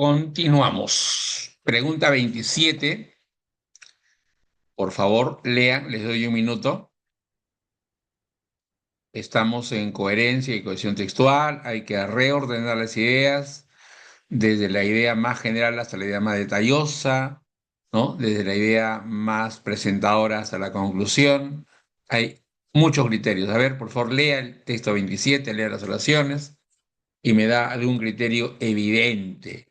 Continuamos. Pregunta 27. Por favor, lean, les doy un minuto. Estamos en coherencia y cohesión textual. Hay que reordenar las ideas desde la idea más general hasta la idea más detallosa, ¿no? Desde la idea más presentadora hasta la conclusión. Hay muchos criterios. A ver, por favor, lea el texto 27, lea las oraciones y me da algún criterio evidente.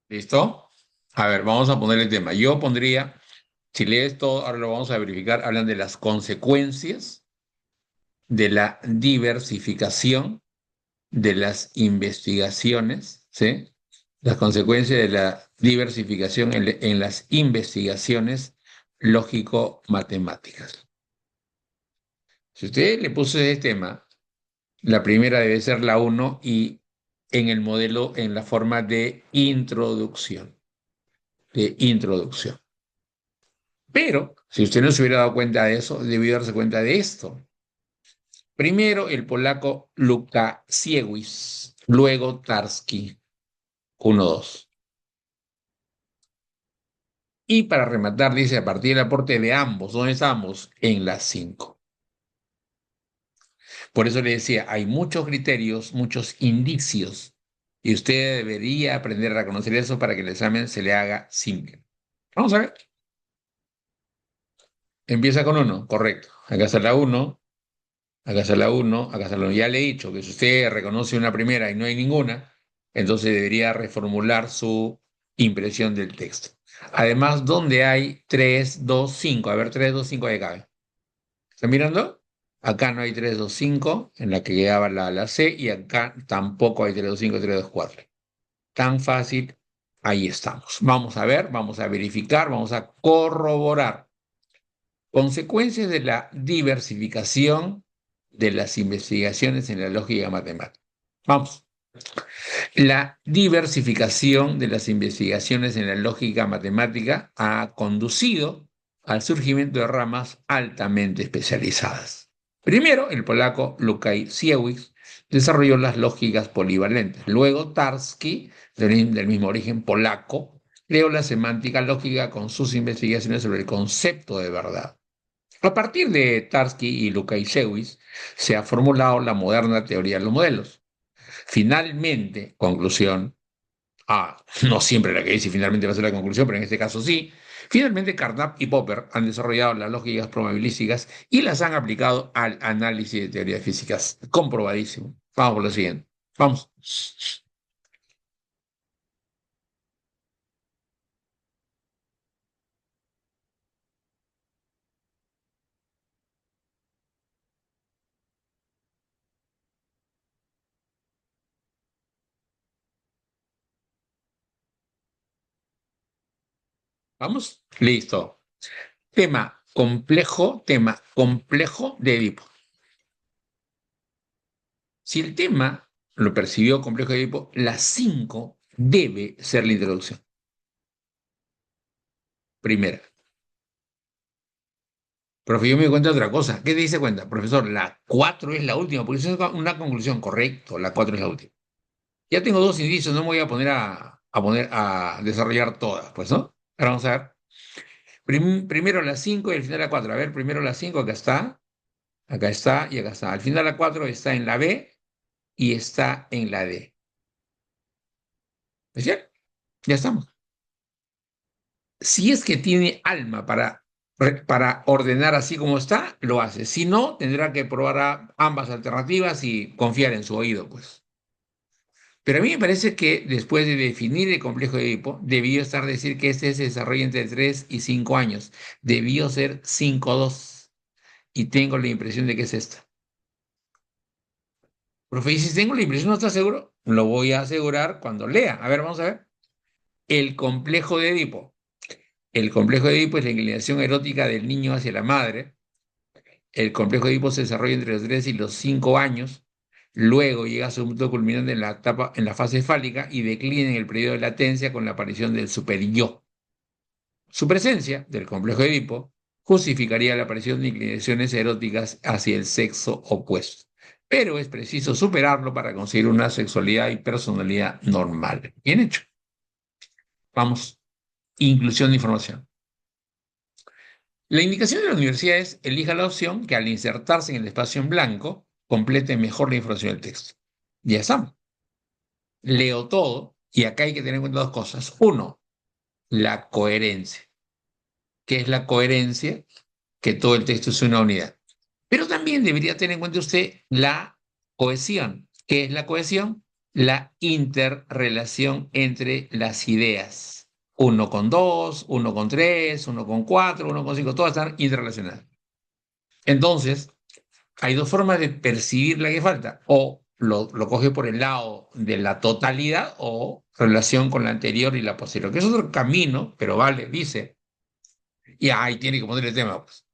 ¿Listo? A ver, vamos a poner el tema. Yo pondría, si lees todo, ahora lo vamos a verificar, hablan de las consecuencias de la diversificación de las investigaciones, ¿sí? Las consecuencias de la diversificación en las investigaciones lógico-matemáticas. Si usted le puso ese tema, la primera debe ser la uno y en el modelo, en la forma de introducción, de introducción. Pero, si usted no se hubiera dado cuenta de eso, debió darse cuenta de esto. Primero el polaco Lukasiewicz, luego Tarski, 1-2. Y para rematar, dice, a partir del aporte de ambos, ¿dónde estamos? En las 5. Por eso le decía, hay muchos criterios, muchos indicios, y usted debería aprender a reconocer eso para que el examen se le haga simple. Vamos a ver. Empieza con 1, correcto. Acá está la 1, acá está la 1, acá está la 1. Ya le he dicho que si usted reconoce una primera y no hay ninguna, entonces debería reformular su impresión del texto. Además, ¿dónde hay 3, 2, 5? A ver, 3, 2, 5 ahí cabe. ¿Está mirando? Acá no hay 3, 2, 5, en la que quedaba la C, y acá tampoco hay 3, 2, 5, 3, 2, 4. Tan fácil, ahí estamos. Vamos a ver, vamos a verificar, vamos a corroborar. Consecuencias de la diversificación de las investigaciones en la lógica matemática. Vamos. La diversificación de las investigaciones en la lógica matemática ha conducido al surgimiento de ramas altamente especializadas. Primero, el polaco Lukasiewicz desarrolló las lógicas polivalentes. Luego, Tarski, del mismo origen polaco, creó la semántica lógica con sus investigaciones sobre el concepto de verdad. A partir de Tarski y Lukasiewicz se ha formulado la moderna teoría de los modelos. Finalmente, conclusión, no siempre la que dice finalmente va a ser la conclusión, pero en este caso sí, finalmente Carnap y Popper han desarrollado las lógicas probabilísticas y las han aplicado al análisis de teorías físicas. Comprobadísimo. Vamos por lo siguiente. Vamos. Vamos. Listo. Tema complejo de Edipo. Si el tema lo percibió complejo de Edipo, la 5 debe ser la introducción. Primera. Profe, yo me di cuenta de otra cosa. ¿Qué te dice cuenta? Profesor, la 4 es la última, porque eso es una conclusión, correcto, la 4 es la última. Ya tengo dos indicios, no me voy a poner a desarrollar todas, pues, ¿no? Ahora vamos a ver. Primero la 5 y al final la 4. A ver, primero la 5, acá está y acá está. Al final la 4 está en la B y está en la D. ¿Es cierto? Ya estamos. Si es que tiene alma para ordenar así como está, lo hace. Si no, tendrá que probar ambas alternativas y confiar en su oído, pues. Pero a mí me parece que después de definir el complejo de Edipo, debió estar decir que este se desarrolla entre 3 y 5 años. Debió ser 5-2. Y tengo la impresión de que es esta. Profe, y si tengo la impresión, ¿no está seguro? Lo voy a asegurar cuando lea. A ver, vamos a ver. El complejo de Edipo. El complejo de Edipo es la inclinación erótica del niño hacia la madre. El complejo de Edipo se desarrolla entre los 3 y los 5 años. Luego llega a su punto culminante en la fase fálica y declina en el periodo de latencia con la aparición del superyo. Su presencia, del complejo de Edipo, justificaría la aparición de inclinaciones eróticas hacia el sexo opuesto. Pero es preciso superarlo para conseguir una sexualidad y personalidad normal. Bien hecho. Vamos. Inclusión de información. La indicación de la universidad es elija la opción que al insertarse en el espacio en blanco complete mejor la información del texto. Ya está. Leo todo y acá hay que tener en cuenta dos cosas. Uno, la coherencia. ¿Qué es la coherencia? Que todo el texto es una unidad. Pero también debería tener en cuenta usted la cohesión. ¿Qué es la cohesión? La interrelación entre las ideas. Uno con dos, uno con tres, uno con cuatro, uno con cinco, todas están interrelacionadas. Entonces, hay dos formas de percibir la que falta. O lo coge por el lado de la totalidad o relación con la anterior y la posterior, que es otro camino, pero vale, dice. Y ahí tiene que poner el tema, pues.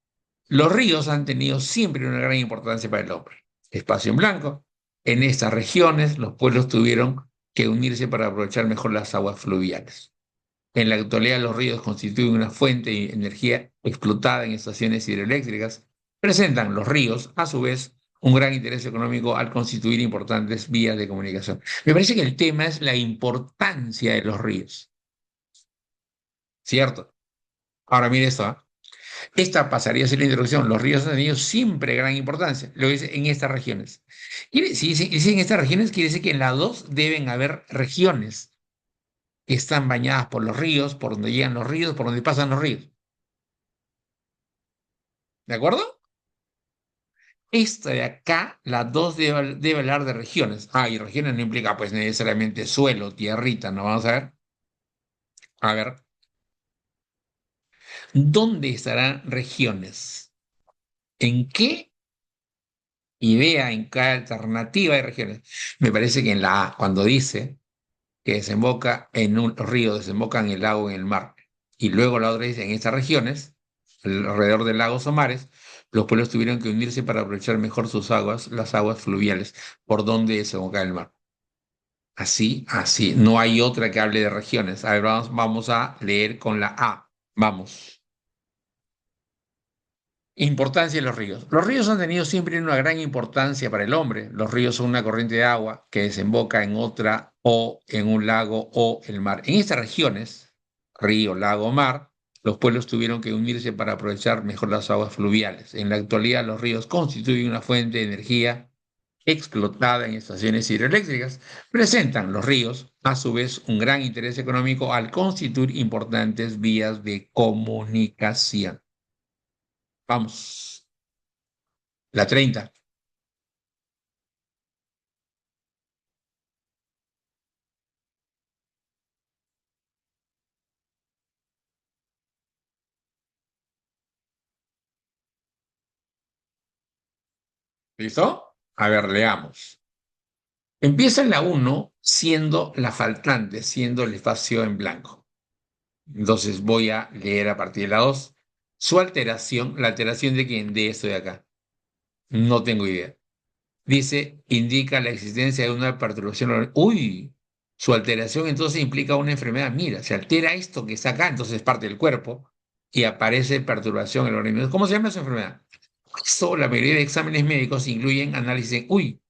Los ríos han tenido siempre una gran importancia para el hombre. Espacio en blanco. En estas regiones, los pueblos tuvieron que unirse para aprovechar mejor las aguas fluviales. En la actualidad, los ríos constituyen una fuente de energía explotada en estaciones hidroeléctricas. Presentan los ríos, a su vez, un gran interés económico al constituir importantes vías de comunicación. Me parece que el tema es la importancia de los ríos, ¿cierto? Ahora mire esto, ¿ah? Esta pasaría a ser la introducción. Los ríos han tenido siempre gran importancia, lo dice en estas regiones. Si dice en estas regiones, quiere decir que en las dos deben haber regiones que están bañadas por los ríos, por donde llegan los ríos, por donde pasan los ríos. ¿De acuerdo? Esta de acá, las dos debe hablar de regiones. Ah, y regiones no implica pues necesariamente suelo, tierrita, ¿no? Vamos a ver. A ver, ¿dónde estarán regiones? ¿En qué idea, en qué alternativa hay regiones? Me parece que en la A, cuando dice que desemboca en un río, desemboca en el lago, en el mar. Y luego la otra dice, en estas regiones, alrededor de lagos o mares, los pueblos tuvieron que unirse para aprovechar mejor sus aguas, las aguas fluviales, por donde desemboca el mar. Así, así. No hay otra que hable de regiones. A ver, vamos a leer con la A. Vamos. Importancia de los ríos. Los ríos han tenido siempre una gran importancia para el hombre. Los ríos son una corriente de agua que desemboca en otra o en un lago o el mar. En estas regiones, río, lago, mar, los pueblos tuvieron que unirse para aprovechar mejor las aguas fluviales. En la actualidad, los ríos constituyen una fuente de energía explotada en estaciones hidroeléctricas. Presentan los ríos, a su vez, un gran interés económico al constituir importantes vías de comunicación. Vamos. La 30. ¿Listo? A ver, leamos. Empieza en la uno siendo la faltante, siendo el espacio en blanco. Entonces voy a leer a partir de la 2. Su alteración, ¿la alteración de quién? De esto de acá. No tengo idea. Dice, indica la existencia de una perturbación. Uy, su alteración entonces implica una enfermedad. Mira, se altera esto que está acá, entonces es parte del cuerpo y aparece perturbación en el organismo. ¿Cómo se llama esa enfermedad? Eso, la mayoría de exámenes médicos incluyen análisis. Uy,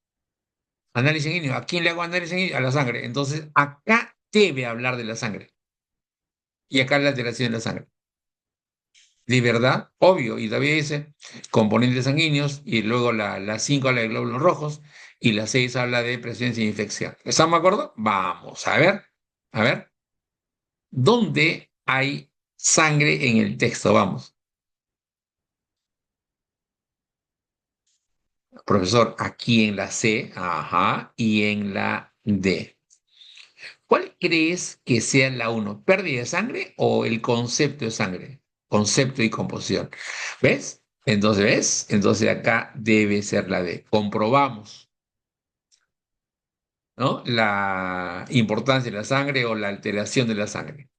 análisis sanguíneo. ¿A quién le hago análisis sanguíneo? A la sangre. Entonces, acá debe hablar de la sangre. Y acá la alteración de la sangre. De verdad, obvio. Y todavía dice componentes sanguíneos. Y luego la 5 habla de glóbulos rojos. Y la 6 habla de presencia de infección. ¿Estamos de acuerdo? Vamos a ver. A ver. ¿Dónde hay sangre en el texto? Vamos. Profesor, aquí en la C, ajá, y en la D. ¿Cuál crees que sea la uno? ¿Pérdida de sangre o el concepto de sangre? Concepto y composición. ¿Ves? Entonces, ¿ves? Entonces acá debe ser la D. Comprobamos, ¿no? La importancia de la sangre o la alteración de la sangre.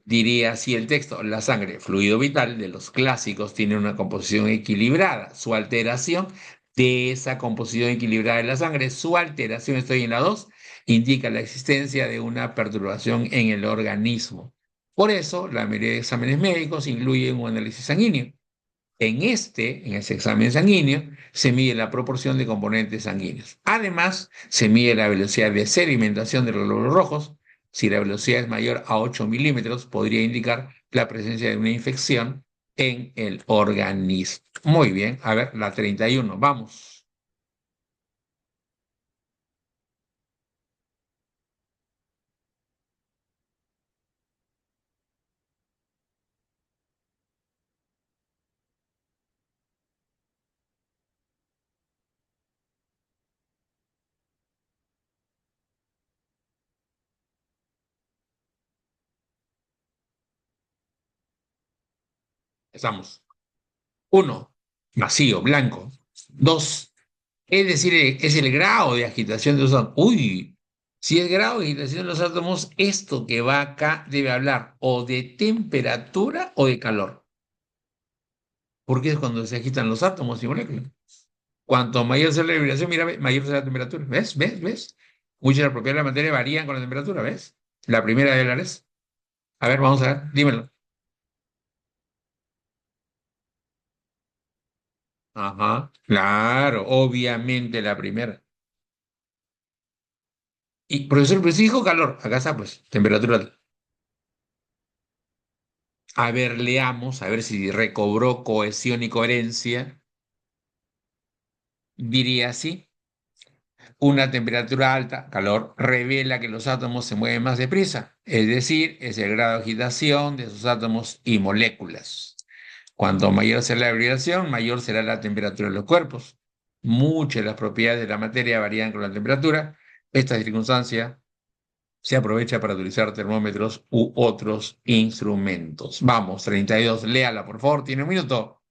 Diría así el texto: la sangre, fluido vital de los clásicos, tiene una composición equilibrada. Su alteración de esa composición equilibrada de la sangre, su alteración, estoy en la 2, indica la existencia de una perturbación en el organismo. Por eso, la mayoría de exámenes médicos incluyen un análisis sanguíneo. En ese examen sanguíneo, se mide la proporción de componentes sanguíneos. Además, se mide la velocidad de sedimentación de los glóbulos rojos. Si la velocidad es mayor a 8 milímetros, podría indicar la presencia de una infección en el organismo. Muy bien, a ver, la 31, vamos. Estamos. Uno, vacío, blanco. Dos, es decir, es el grado de agitación de los átomos. Uy, si es grado de agitación de los átomos, esto que va acá debe hablar o de temperatura o de calor, porque es cuando se agitan los átomos y moléculas. Cuanto mayor sea la vibración, mira, mayor será la temperatura. ¿Ves? ¿Ves? ¿Ves? Muchas de las propiedades de la materia varían con la temperatura, ¿ves? La primera de las es. A ver, vamos a ver, dímelo. Ajá, claro, obviamente la primera. Y profesor, pues dijo calor. Acá está, pues, temperatura. A ver, leamos, a ver si recobró cohesión y coherencia. Diría así: una temperatura alta, calor, revela que los átomos se mueven más deprisa, es decir, es el grado de agitación de sus átomos y moléculas. Cuanto mayor sea la vibración, mayor será la temperatura de los cuerpos. Muchas de las propiedades de la materia varían con la temperatura. Esta circunstancia se aprovecha para utilizar termómetros u otros instrumentos. Vamos, 32, léala, por favor, tiene un minuto.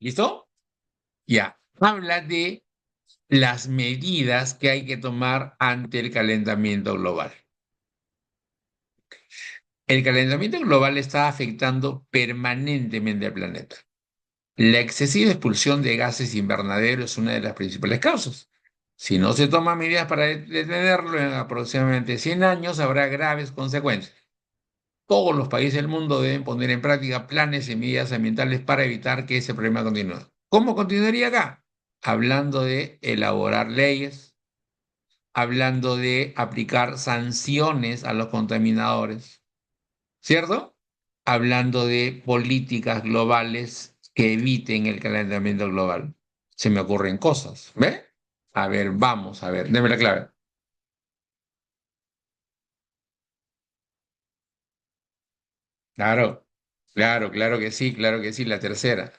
¿Listo? Ya. Habla de las medidas que hay que tomar ante el calentamiento global. El calentamiento global está afectando permanentemente al planeta. La excesiva expulsión de gases invernadero es una de las principales causas. Si no se toman medidas para detenerlo, en aproximadamente 100 años habrá graves consecuencias. Todos los países del mundo deben poner en práctica planes y medidas ambientales para evitar que ese problema continúe. ¿Cómo continuaría acá? Hablando de elaborar leyes, hablando de aplicar sanciones a los contaminadores, ¿cierto? Hablando de políticas globales que eviten el calentamiento global. Se me ocurren cosas, ¿ve? A ver, vamos, a ver, deme la clave. Claro, claro que sí, la tercera.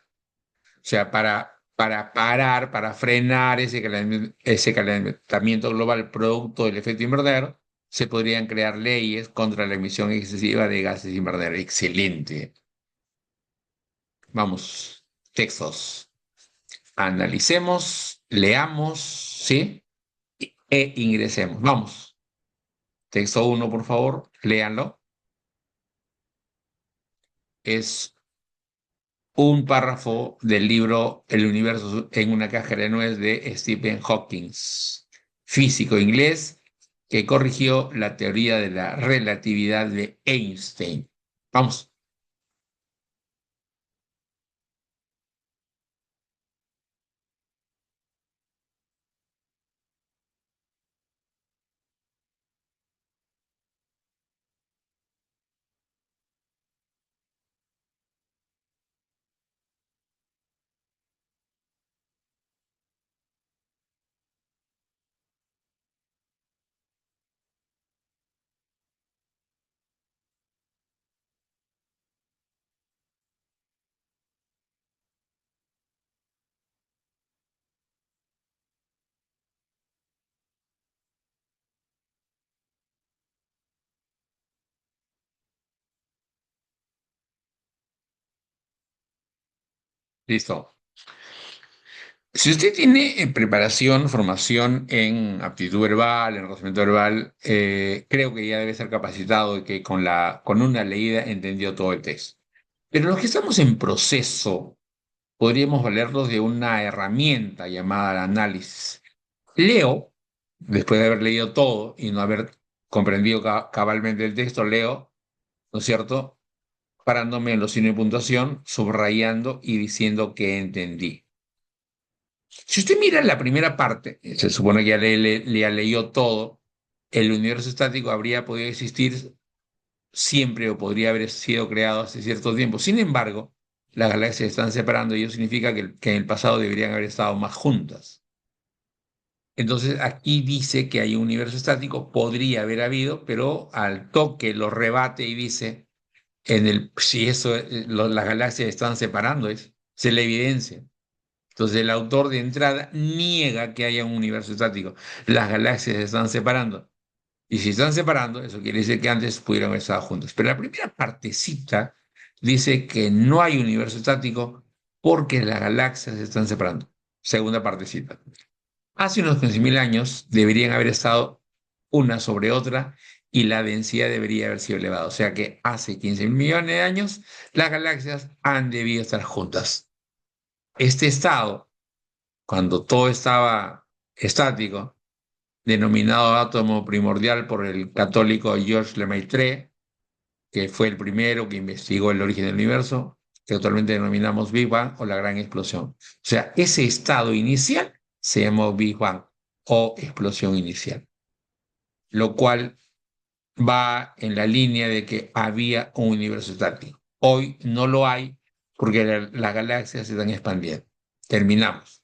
O sea, para parar, para frenar ese calentamiento global producto del efecto invernadero, se podrían crear leyes contra la emisión excesiva de gases invernadero. Excelente. Vamos, textos. Analicemos, leamos, ¿sí? E ingresemos. Vamos. Texto uno, por favor, léanlo. Es un párrafo del libro El universo en una cajera de nuez de Stephen Hawking, físico inglés que corrigió la teoría de la relatividad de Einstein. Vamos. Listo. Si usted tiene preparación, formación en aptitud verbal, en razonamiento verbal, creo que ya debe ser capacitado de que con una leída entendió todo el texto. Pero los que estamos en proceso, podríamos valernos de una herramienta llamada análisis. Leo, después de haber leído todo y no haber comprendido cabalmente el texto, leo, ¿no es cierto? Parándome en los signos de puntuación, subrayando y diciendo que entendí. Si usted mira la primera parte, se supone que ya le ha leído todo, el universo estático habría podido existir siempre o podría haber sido creado hace cierto tiempo. Sin embargo, las galaxias se están separando y eso significa que en el pasado deberían haber estado más juntas. Entonces aquí dice que hay un universo estático, podría haber habido, pero al toque lo rebate y dice, si eso, las galaxias están separando, es la evidencia. Entonces el autor de entrada niega que haya un universo estático. Las galaxias se están separando. Y si están separando, eso quiere decir que antes pudieron haber estado juntos. Pero la primera partecita dice que no hay universo estático porque las galaxias se están separando. Segunda partecita. Hace unos 15.000 años deberían haber estado una sobre otra y la densidad debería haber sido elevada. O sea que hace 15.000 millones de años las galaxias han debido estar juntas. Este estado, cuando todo estaba estático, denominado átomo primordial por el católico Georges Lemaitre, que fue el primero que investigó el origen del universo, que actualmente denominamos Big Bang o la gran explosión. O sea, ese estado inicial se llamó Big Bang o explosión inicial, lo cual va en la línea de que había un universo estático. Hoy no lo hay porque las galaxias se están expandiendo. Terminamos.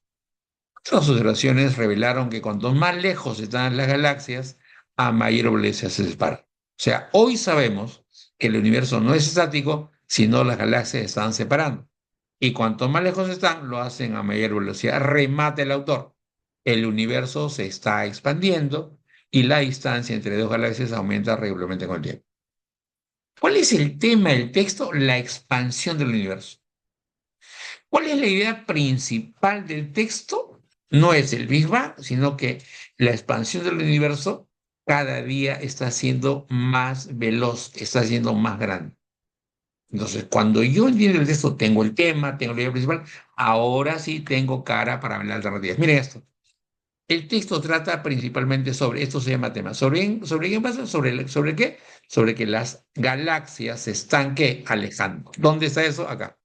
Otras observaciones revelaron que cuanto más lejos están las galaxias, a mayor velocidad se separan. O sea, hoy sabemos que el universo no es estático, sino las galaxias se están separando. Y cuanto más lejos están, lo hacen a mayor velocidad. Remate el autor. El universo se está expandiendo y la distancia entre dos galaxias aumenta regularmente con el tiempo. ¿Cuál es el tema del texto? La expansión del universo. ¿Cuál es la idea principal del texto? No es el Big Bang, sino que la expansión del universo cada día está siendo más veloz, está siendo más grande. Entonces, cuando yo entiendo el texto, tengo el tema, tengo la idea principal, ahora sí tengo cara para ver las alternativas. Miren esto. El texto trata principalmente sobre, esto se llama tema, ¿sobre qué pasa? ¿Sobre qué? Sobre que las galaxias se están, ¿qué? Alejando. ¿Dónde está eso? Acá.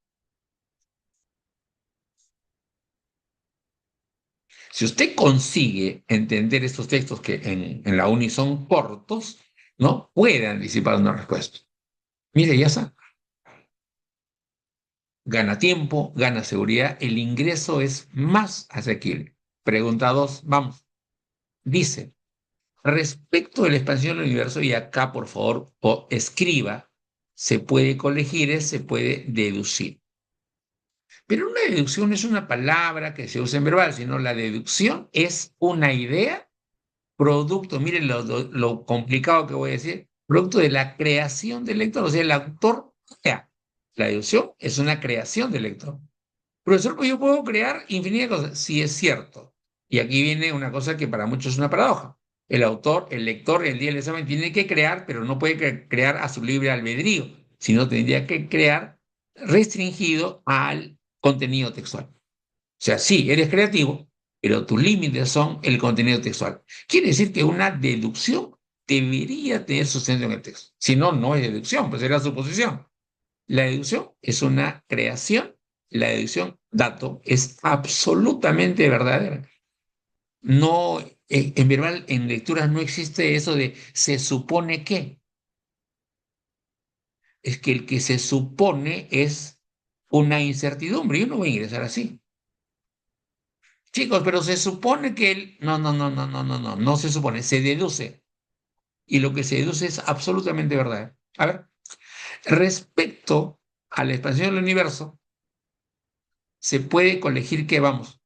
Si usted consigue entender estos textos que en la uni son cortos, ¿no? Puede anticipar una respuesta. Mire, ya está. Gana tiempo, gana seguridad, el ingreso es más asequible. Pregunta 2, vamos. Dice, respecto de la expansión del universo, y acá por favor escriba, se puede colegir, se puede deducir. Pero una deducción no es una palabra que se usa en verbal, sino la deducción es una idea producto, miren lo complicado que voy a decir, producto de la creación del lector, o sea, el autor, o sea, la deducción es una creación del lector. Profesor, pues yo puedo crear infinidad de cosas, sí es cierto. Y aquí viene una cosa que para muchos es una paradoja. El autor, el lector, el día del examen tiene que crear, pero no puede crear a su libre albedrío, sino tendría que crear restringido al contenido textual. O sea, sí, eres creativo, pero tus límites son el contenido textual. Quiere decir que una deducción debería tener sustento en el texto. Si no, no es deducción, pues será suposición. La deducción es una creación, la deducción, dato, es absolutamente verdadera. No, en verbal, en lecturas no existe eso de se supone que. Es que el que se supone es una incertidumbre. Yo no voy a ingresar así. Chicos, pero se supone que él... No, no, no, no, no, no, no, no se supone, se deduce. Y lo que se deduce es absolutamente verdad. A ver, respecto a la expansión del universo, se puede colegir que, vamos,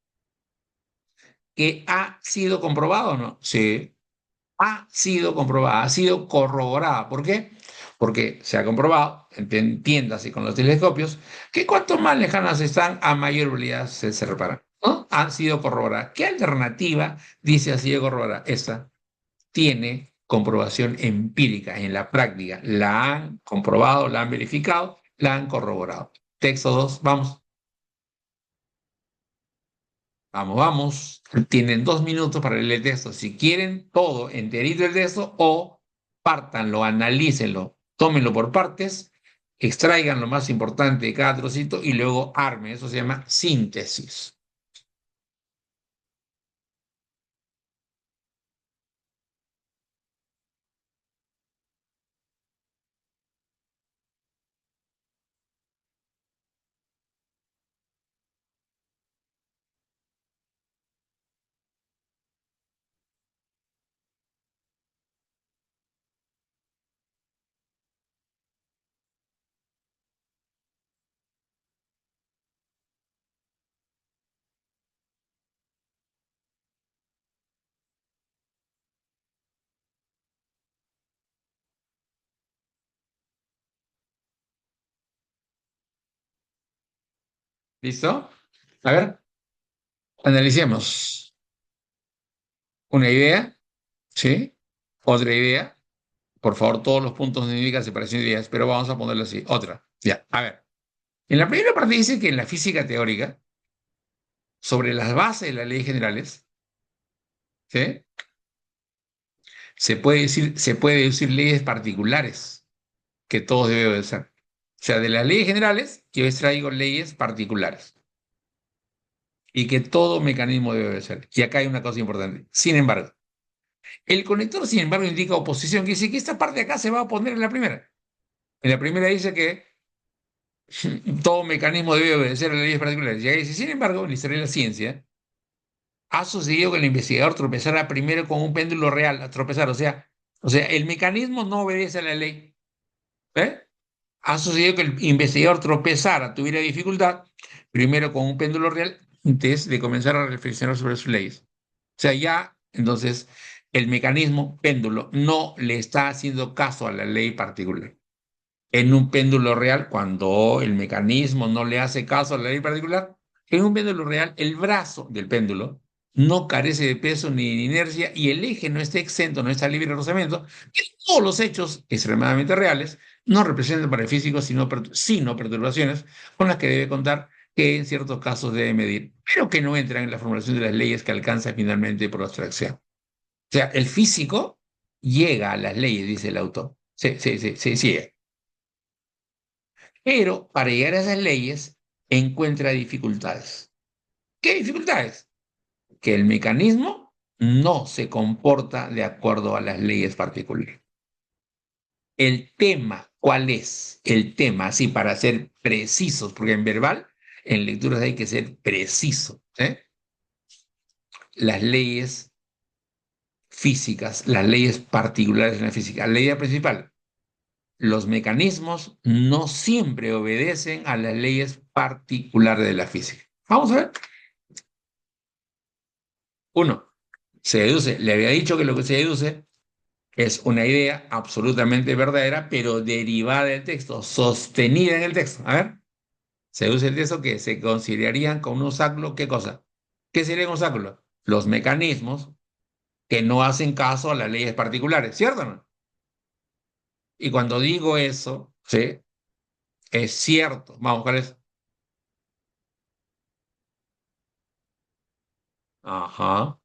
que ha sido comprobado o no. Sí, ha sido comprobada, ha sido corroborada. ¿Por qué? porque se ha comprobado, entiéndase con los telescopios, que cuanto más lejanas están, a mayor probabilidad se reparan, ¿no? Han sido corroboradas. ¿Qué alternativa dice ha sido corroborada? Esta tiene comprobación empírica en la práctica. La han comprobado, la han verificado, la han corroborado. Texto 2, vamos. Vamos, vamos. Tienen 2 minutos para leer el texto. Si quieren todo enterito el texto o pártanlo, analícenlo, tómenlo por partes, extraigan lo más importante de cada trocito y luego armen. Eso se llama síntesis. ¿Listo? A ver, analicemos. Una idea, ¿sí? Otra idea. Por favor, todos los puntos no indican separación de ideas, pero vamos a ponerlo así. Otra. Ya, a ver. En la primera parte dice que en la física teórica, sobre las bases de las leyes generales, ¿sí? Se puede deducir leyes particulares que todos deben obedecer. O sea, de las leyes generales, yo extraigo leyes particulares y que todo mecanismo debe obedecer. Y acá hay una cosa importante. Sin embargo, el conector, sin embargo, indica oposición, que dice que esta parte de acá se va a oponer en la primera. En la primera dice que todo mecanismo debe obedecer a las leyes particulares. Y ahí dice, sin embargo, en la historia de la ciencia, ha sucedido que el investigador tropezara primero con un péndulo real, a tropezar, o sea, el mecanismo no obedece a la ley. ¿Eh? Ha sucedido que el investigador tropezara, tuviera dificultad, primero con un péndulo real, antes de comenzar a reflexionar sobre sus leyes. O sea, ya, entonces, el mecanismo péndulo no le está haciendo caso a la ley particular. En un péndulo real, cuando el mecanismo no le hace caso a la ley particular, en un péndulo real, el brazo del péndulo no carece de peso ni de inercia y el eje no está exento, no está libre de rozamiento, que todos los hechos extremadamente reales no representan para el físico sino perturbaciones con las que debe contar, que en ciertos casos debe medir, pero que no entran en la formulación de las leyes que alcanza finalmente por abstracción. O sea, el físico llega a las leyes, dice el autor. Sí, sí, sí, sí, sí. Pero para llegar a esas leyes encuentra dificultades. ¿Qué dificultades? Que el mecanismo no se comporta de acuerdo a las leyes particulares. El tema, ¿cuál es? El tema, así para ser precisos, porque en verbal, en lecturas hay que ser preciso. ¿Eh? Las leyes físicas, las leyes particulares en la física. La idea principal, los mecanismos no siempre obedecen a las leyes particulares de la física. Vamos a ver. Uno, se deduce, le había dicho que lo que se deduce es una idea absolutamente verdadera, pero derivada del texto, sostenida en el texto. A ver, se deduce el texto que se considerarían como un obstáculo, ¿qué cosa? ¿Qué sería un obstáculo? Los mecanismos que no hacen caso a las leyes particulares, ¿cierto o no? Y cuando digo eso, ¿sí? Es cierto. Vamos, ¿cuál es? Ajá.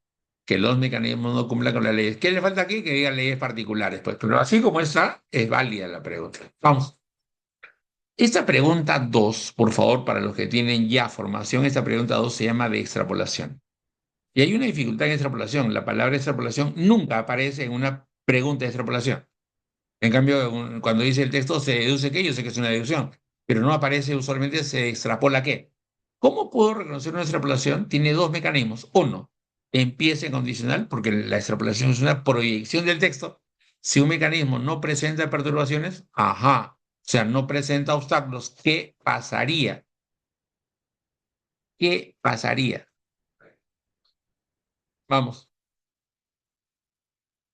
Que los mecanismos no cumplan con las leyes. ¿Qué le falta aquí? Que digan leyes particulares, pues. Pero así como está, es válida la pregunta. Vamos. Esta pregunta 2, por favor, para los que tienen ya formación, esta pregunta 2 se llama de extrapolación. Y hay una dificultad en extrapolación. La palabra extrapolación nunca aparece en una pregunta de extrapolación. En cambio, cuando dice el texto se deduce que yo sé que es una deducción, pero no aparece usualmente se extrapola qué. ¿Cómo puedo reconocer una extrapolación? Tiene dos mecanismos. Uno, empieza en condicional, porque la extrapolación es una proyección del texto. Si un mecanismo no presenta perturbaciones, ajá, o sea, no presenta obstáculos, ¿qué pasaría? ¿Qué pasaría? Vamos,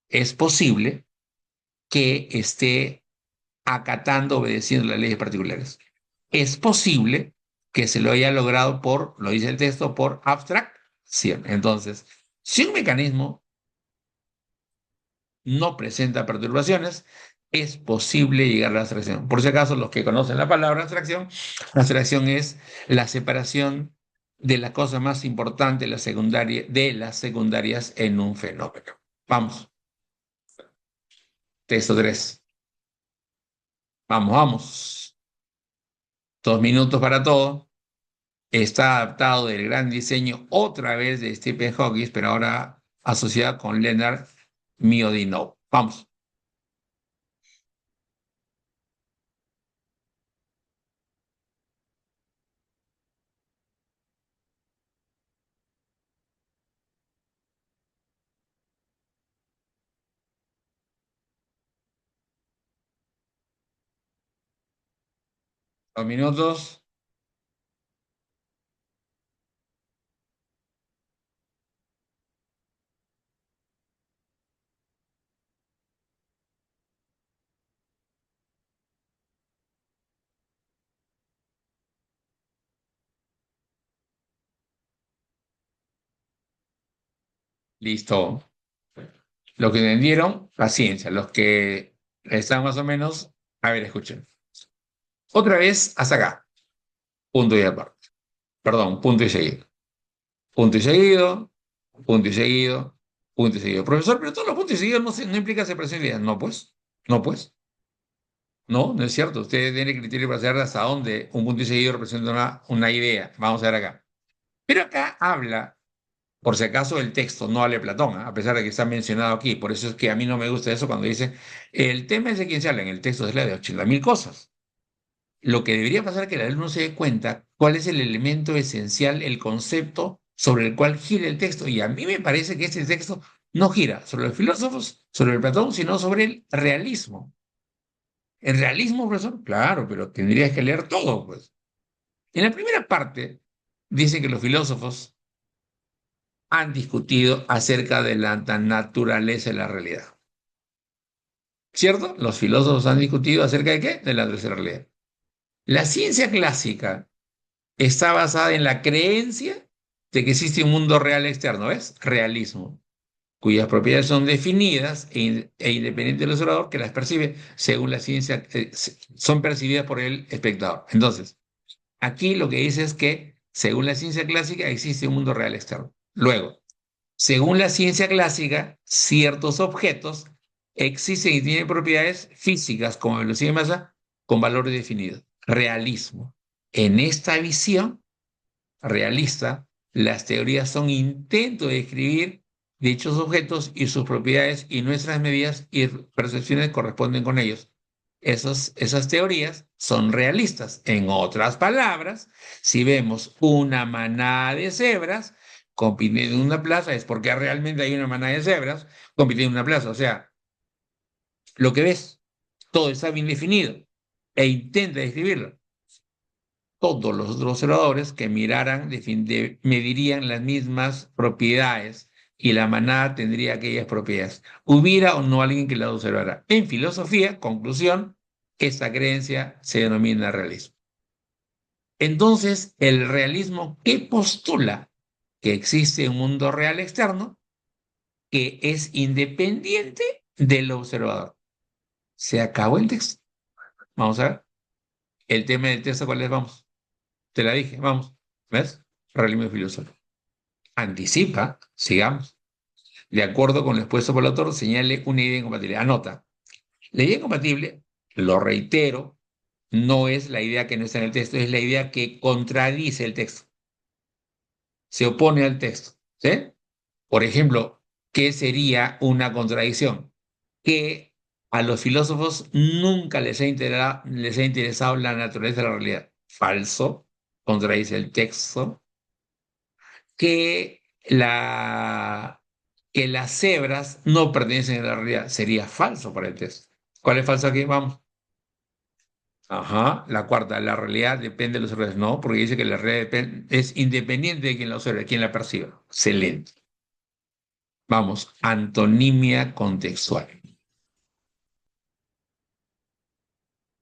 es posible que esté acatando, obedeciendo las leyes particulares. Es posible que se lo haya logrado por, lo dice el texto, por abstracción. Entonces, si un mecanismo no presenta perturbaciones, es posible llegar a la abstracción. Por si acaso, los que conocen la abstracción es la separación de la cosa más importante de las secundarias en un fenómeno. Vamos, texto 3. Vamos, vamos. 2 minutos para todo. Está adaptado del gran diseño otra vez de Stephen Hawking, pero ahora asociado con Leonard Mlodinow. Vamos, 2 minutos. Listo. Los que entendieron, paciencia. Los que están más o menos, a ver, escuchen. Otra vez hasta acá. Punto y aparte. Perdón, punto y seguido. Punto y seguido, punto y seguido, punto y seguido. Profesor, pero todos los puntos y seguidos no implican separación de ideas. No, pues. No, pues. No, no es cierto. Usted tiene criterio para saber hasta dónde un punto y seguido representa una idea. Vamos a ver acá. Pero acá habla, por si acaso, el texto, no habla de Platón, ¿ah? A pesar de que está mencionado aquí. Por eso es que a mí no me gusta eso cuando dice, el tema es de quién se habla en el texto, es la de 80.000 cosas. Lo que debería pasar es que el alumno se dé cuenta cuál es el elemento esencial, el concepto sobre el cual gira el texto. Y a mí me parece que este texto no gira sobre los filósofos, sobre el Platón, sino sobre el realismo. ¿El realismo, profesor? Claro, pero tendrías que leer todo, pues. En la primera parte dice que los filósofos han discutido acerca de la naturaleza de la realidad. ¿Cierto? Los filósofos han discutido acerca de qué? De la naturaleza de la realidad. La ciencia clásica está basada en la creencia de que existe un mundo real externo, ¿ves? Realismo, cuyas propiedades son definidas e independientes del observador que las percibe según la ciencia, son percibidas por el espectador. Entonces, aquí lo que dice es que según la ciencia clásica existe un mundo real externo. Luego, según la ciencia clásica, ciertos objetos existen y tienen propiedades físicas como velocidad y masa con valores definidos. Realismo. En esta visión realista, las teorías son intentos de describir dichos objetos y sus propiedades y nuestras medidas y percepciones corresponden con ellos. Esas teorías son realistas. En otras palabras, si vemos una manada de cebras compitiendo en una plaza, es porque realmente hay una manada de cebras compitiendo en una plaza. O sea, lo que ves, todo está bien definido e intenta describirlo. Todos los otros observadores que miraran medirían las mismas propiedades y la manada tendría aquellas propiedades. Hubiera o no alguien que las observara. En filosofía, conclusión, esta creencia se denomina realismo. Entonces, el realismo, ¿qué postula? Que existe un mundo real externo que es independiente del observador. Se acabó el texto. Vamos a ver. El tema del texto, ¿cuál es? Vamos. Te la dije, vamos. ¿Ves? Realismo filosófico. Anticipa, sigamos. De acuerdo con lo expuesto por el autor, señale una idea incompatible. Anota. La idea incompatible, lo reitero, no es la idea que no está en el texto, es la idea que contradice el texto. Se opone al texto. ¿Sí? Por ejemplo, ¿qué sería una contradicción? Que a los filósofos nunca les ha interesado la naturaleza de la realidad. Falso, contradice el texto. Que, la, que las cebras no pertenecen a la realidad. Sería falso para el texto. ¿Cuál es falso aquí? Vamos. Ajá, la cuarta, la realidad depende de los observadores. No, porque dice que la realidad es independiente de quien la observe, de quien la perciba. Excelente. Vamos, antonimia contextual.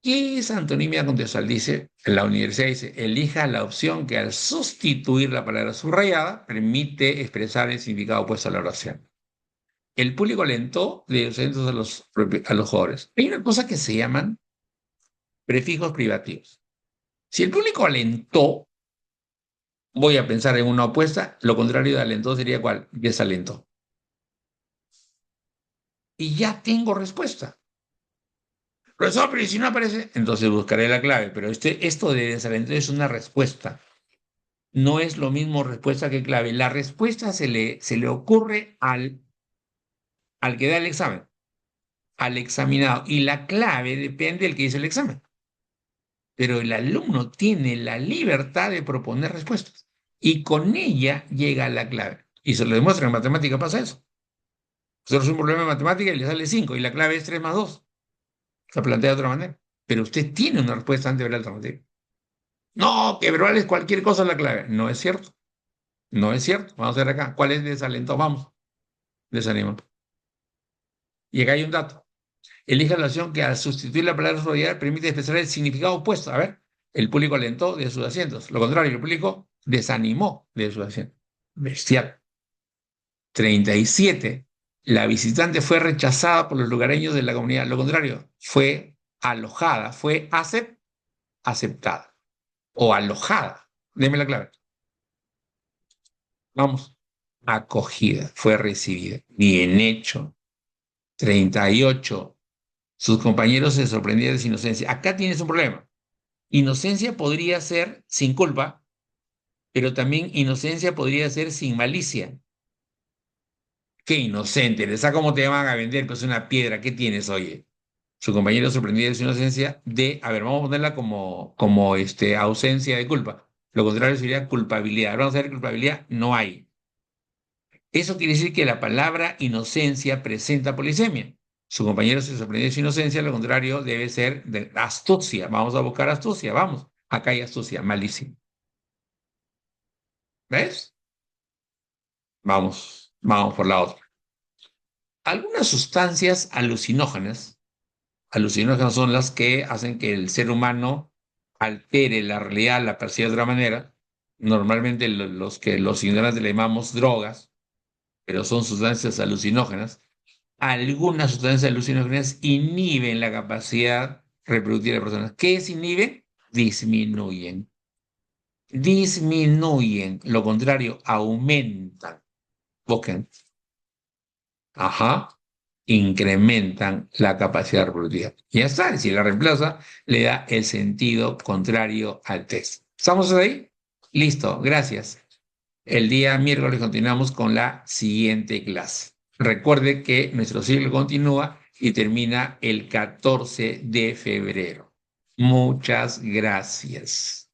¿Qué es antonimia contextual? Dice, en la universidad dice, elija la opción que al sustituir la palabra subrayada permite expresar el significado opuesto a la oración. El público alentó de los a los jugadores. Hay una cosa que se llaman prefijos privativos. Si el público alentó, voy a pensar en una opuesta, lo contrario de alentó sería ¿cuál? Desalentó. Y ya tengo respuesta. Profesor, pero ¿y si no aparece? Entonces buscaré la clave, pero esto de desalentó es una respuesta. No es lo mismo respuesta que clave. La respuesta se le ocurre al que da el examen, al examinado, y la clave depende del que hizo el examen. Pero el alumno tiene la libertad de proponer respuestas y con ella llega la clave. Y se lo demuestra en matemática, pasa eso. Nosotros un problema de matemática y le sale 5 y la clave es 3 más 2. Se plantea de otra manera. Pero usted tiene una respuesta antes de ver la alternativa. No, que verbal es cualquier cosa la clave. No es cierto. No es cierto. Vamos a ver acá. ¿Cuál es desalentó? Vamos. Desanimó. Y acá hay un dato. Elija la opción que al sustituir la palabra subrayar permite expresar el significado opuesto. A ver, el público alentó de sus asientos. Lo contrario, el público desanimó de sus asientos. Bestial. 37. La visitante fue rechazada por los lugareños de la comunidad. Lo contrario, fue alojada, fue aceptada o alojada. Deme la clave. Vamos. Acogida, fue recibida. Bien hecho. 38. Sus compañeros se sorprendían de su inocencia. Acá tienes un problema. Inocencia podría ser sin culpa, pero también inocencia podría ser sin malicia. Qué inocente, ¿esa cómo te van a vender? Pues una piedra, ¿qué tienes, oye? Su compañero sorprendido de su inocencia a ver, vamos a ponerla como ausencia de culpa. Lo contrario sería culpabilidad. Ahora vamos a ver culpabilidad, no hay. Eso quiere decir que la palabra inocencia presenta polisemia. Su compañero se sorprendió de su inocencia, lo contrario debe ser de astucia. Vamos a buscar astucia, vamos. Acá hay astucia, malísimo. ¿Ves? Vamos por la otra. Algunas sustancias alucinógenas son las que hacen que el ser humano altere la realidad, la perciba de otra manera. Normalmente los ignorantes le llamamos drogas, pero son sustancias alucinógenas. Algunas sustancias alucinógenas inhiben la capacidad reproductiva de las personas. ¿Qué es inhiben? Disminuyen. Disminuyen. Lo contrario, aumentan. Busquen. Ajá. Incrementan la capacidad reproductiva. Y ya está. Si la reemplaza, le da el sentido contrario al test. ¿Estamos ahí? Listo. Gracias. El día miércoles continuamos con la siguiente clase. Recuerde que nuestro ciclo continúa y termina el 14 de febrero. Muchas gracias.